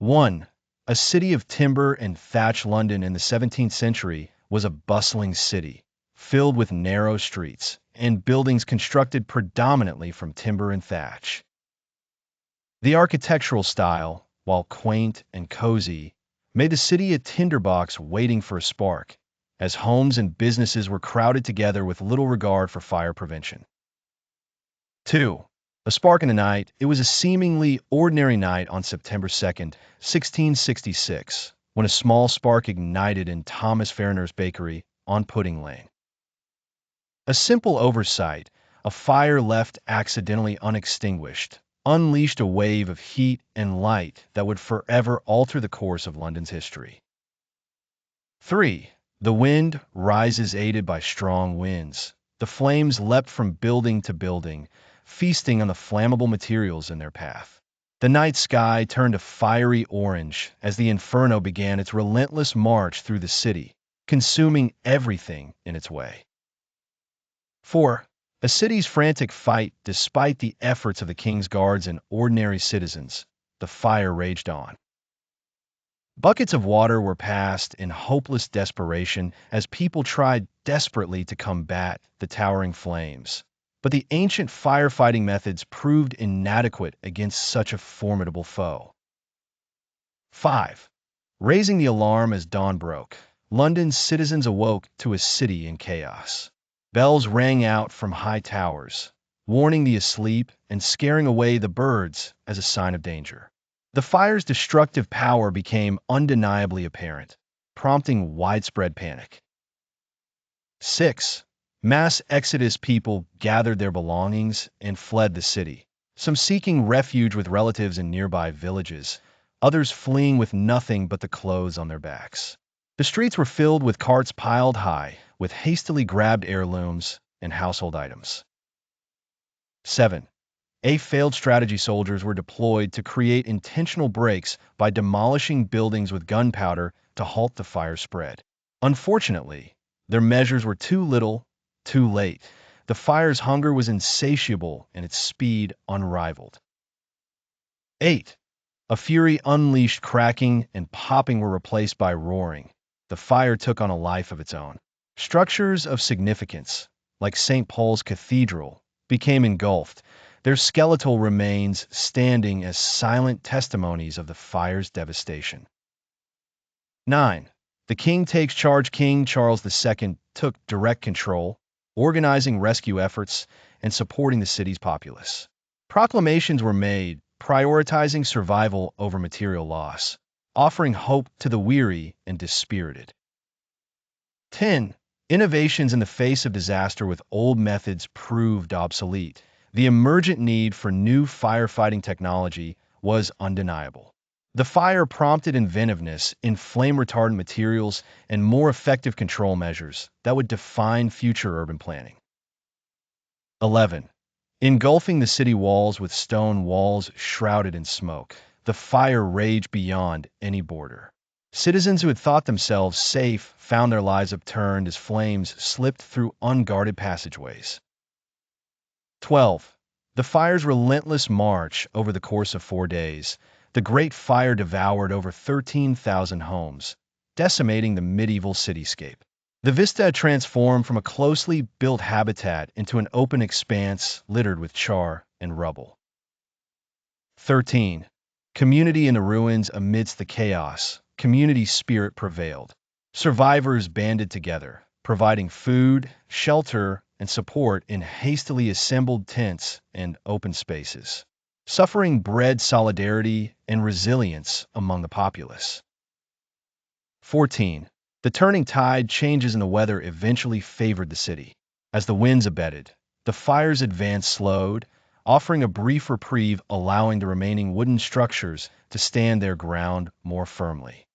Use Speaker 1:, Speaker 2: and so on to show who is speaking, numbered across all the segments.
Speaker 1: 1. A city of timber and thatch. London in the 17th century was a bustling city, filled with narrow streets and buildings constructed predominantly from timber and thatch. The architectural style, while quaint and cozy, made the city a tinderbox waiting for a spark, as homes and businesses were crowded together with little regard for fire prevention. 2. A spark in the night. It was a seemingly ordinary night on September 2nd, 1666, when a small spark ignited in Thomas Farriner's bakery on Pudding Lane. A simple oversight, a fire left accidentally unextinguished, unleashed a wave of heat and light that would forever alter the course of London's history. 3. The wind rises aided by strong winds. The flames leapt from building to building, feasting on the flammable materials in their path. The night sky turned a fiery orange as the inferno began its relentless march through the city, consuming everything in its way. 4. A city's frantic fight. Despite the efforts of the king's guards and ordinary citizens, the fire raged on. Buckets of water were passed in hopeless desperation as people tried desperately to combat the towering flames. But the ancient firefighting methods proved inadequate against such a formidable foe. 5. Raising the alarm as dawn broke, London's citizens awoke to a city in chaos. Bells rang out from high towers, warning the asleep and scaring away the birds as a sign of danger. The fire's destructive power became undeniably apparent, prompting widespread panic. 6. Mass exodus. People gathered their belongings and fled the city, some seeking refuge with relatives in nearby villages, others fleeing with nothing but the clothes on their backs. The streets were filled with carts piled high, with hastily grabbed heirlooms and household items. 7. A failed strategy. Soldiers were deployed to create intentional breaks by demolishing buildings with gunpowder to halt the fire spread. Unfortunately, their measures were too little, too late. The fire's hunger was insatiable and its speed unrivaled. 8. A fury unleashed. Cracking and popping were replaced by roaring. The fire took on a life of its own. Structures of significance, like St. Paul's Cathedral, became engulfed, their skeletal remains standing as silent testimonies of the fire's devastation. 9. The king takes charge. King Charles II took direct control, organizing rescue efforts and supporting the city's populace. Proclamations were made, prioritizing survival over material loss, offering hope to the weary and dispirited. 10. Innovations in the face of disaster. With old methods proved obsolete, the emergent need for new firefighting technology was undeniable. The fire prompted inventiveness in flame-retardant materials and more effective control measures that would define future urban planning. 11. Engulfing the city walls. With stone walls shrouded in smoke, the fire raged beyond any border. Citizens who had thought themselves safe found their lives upturned as flames slipped through unguarded passageways. 12. The fire's relentless march. Over the course of 4 days, the Great Fire devoured over 13,000 homes, decimating the medieval cityscape. The vista transformed from a closely built habitat into an open expanse littered with char and rubble. 13. Community in the ruins. Amidst the chaos, community spirit prevailed. Survivors banded together, providing food, shelter, and support in hastily assembled tents and open spaces. Suffering bred solidarity and resilience among the populace. 14. The turning tide. Changes in the weather eventually favored the city. As the winds abated, the fire's advance slowed, offering a brief reprieve, allowing the remaining wooden structures to stand their ground more firmly.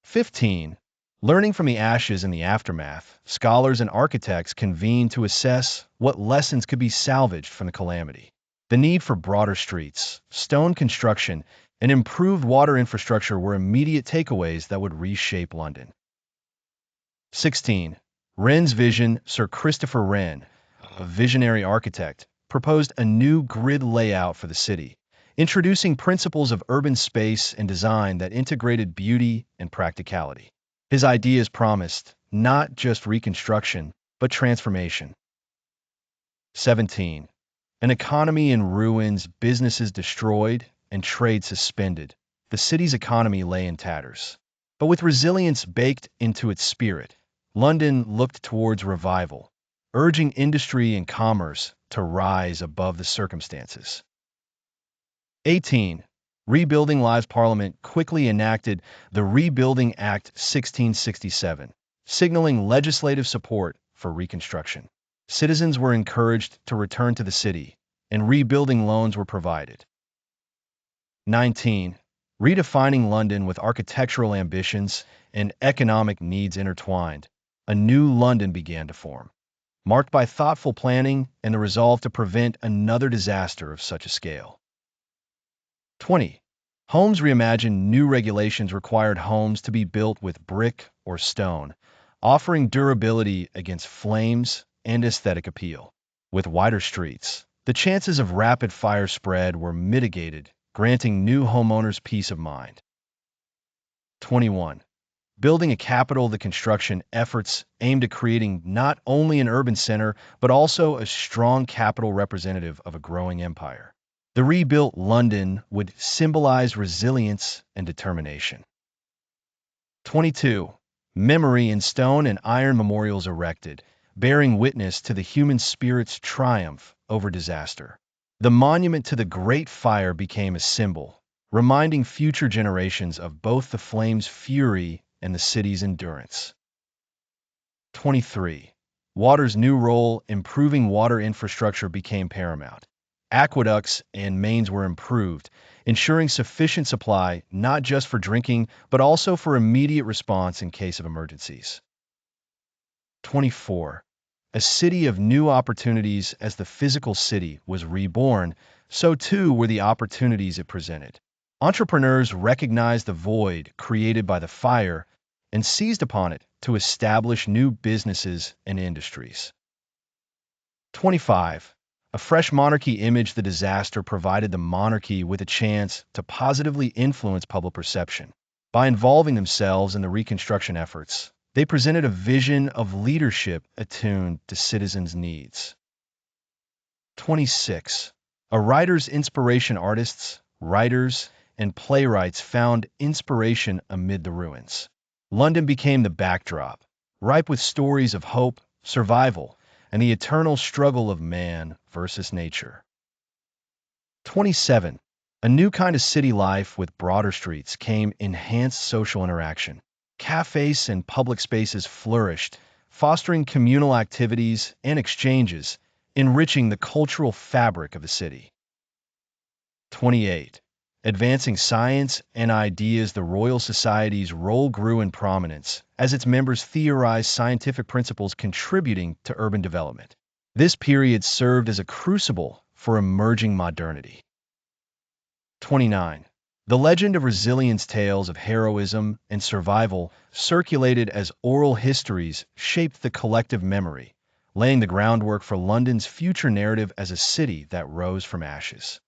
Speaker 1: 15. Learning from the ashes and the aftermath, scholars and architects convened to assess what lessons could be salvaged from the calamity. The need for broader streets, stone construction, and improved water infrastructure were immediate takeaways that would reshape London. 16. Wren's vision. Sir Christopher Wren, a visionary architect, proposed a new grid layout for the city, introducing principles of urban space and design that integrated beauty and practicality. His ideas promised not just reconstruction, but transformation. 17. An economy in ruins, businesses destroyed, and trade suspended. The city's economy lay in tatters. But with resilience baked into its spirit, London looked towards revival, urging industry and commerce to rise above the circumstances. 18. Rebuilding Lives Parliament quickly enacted the Rebuilding Act 1667, signaling legislative support for reconstruction. Citizens were encouraged to return to the city, and rebuilding loans were provided. 19. Redefining London with architectural ambitions and economic needs intertwined, a new London began to form, marked by thoughtful planning and the resolve to prevent another disaster of such a scale. 20. Homes reimagined. New regulations required homes to be built with brick or stone, offering durability against flames and aesthetic appeal. With wider streets, the chances of rapid fire spread were mitigated, granting new homeowners peace of mind. 21. Building a capital. The construction efforts aimed at creating not only an urban center, but also a strong capital representative of a growing empire. The rebuilt London would symbolize resilience and determination. 22. Memory in stone and iron memorials erected, bearing witness to the human spirit's triumph over disaster. The monument to the Great Fire became a symbol, reminding future generations of both the flame's fury and the city's endurance. 23. Water's new role. Improving water infrastructure became paramount. Aqueducts and mains were improved, ensuring sufficient supply not just for drinking, but also for immediate response in case of emergencies. 24. A city of new opportunities. As the physical city was reborn, so too were the opportunities it presented. Entrepreneurs recognized the void created by the fire and seized upon it to establish new businesses and industries. 25. A fresh monarchy image. The disaster provided the monarchy with a chance to positively influence public perception. By involving themselves in the reconstruction efforts, they presented a vision of leadership attuned to citizens' needs. 26. A writer's inspiration. Artists, writers, and playwrights found inspiration amid the ruins. London became the backdrop, ripe with stories of hope, survival, and the eternal struggle of man versus nature. 27. A new kind of city life. With broader streets came enhanced social interaction. Cafes and public spaces flourished, fostering communal activities and exchanges, enriching the cultural fabric of the city. 28. Advancing science and ideas. The Royal Society's role grew in prominence as its members theorized scientific principles contributing to urban development. This period served as a crucible for emerging modernity. 29. The legend of resilience. Tales of heroism and survival circulated as oral histories shaped the collective memory, laying the groundwork for London's future narrative as a city that rose from ashes.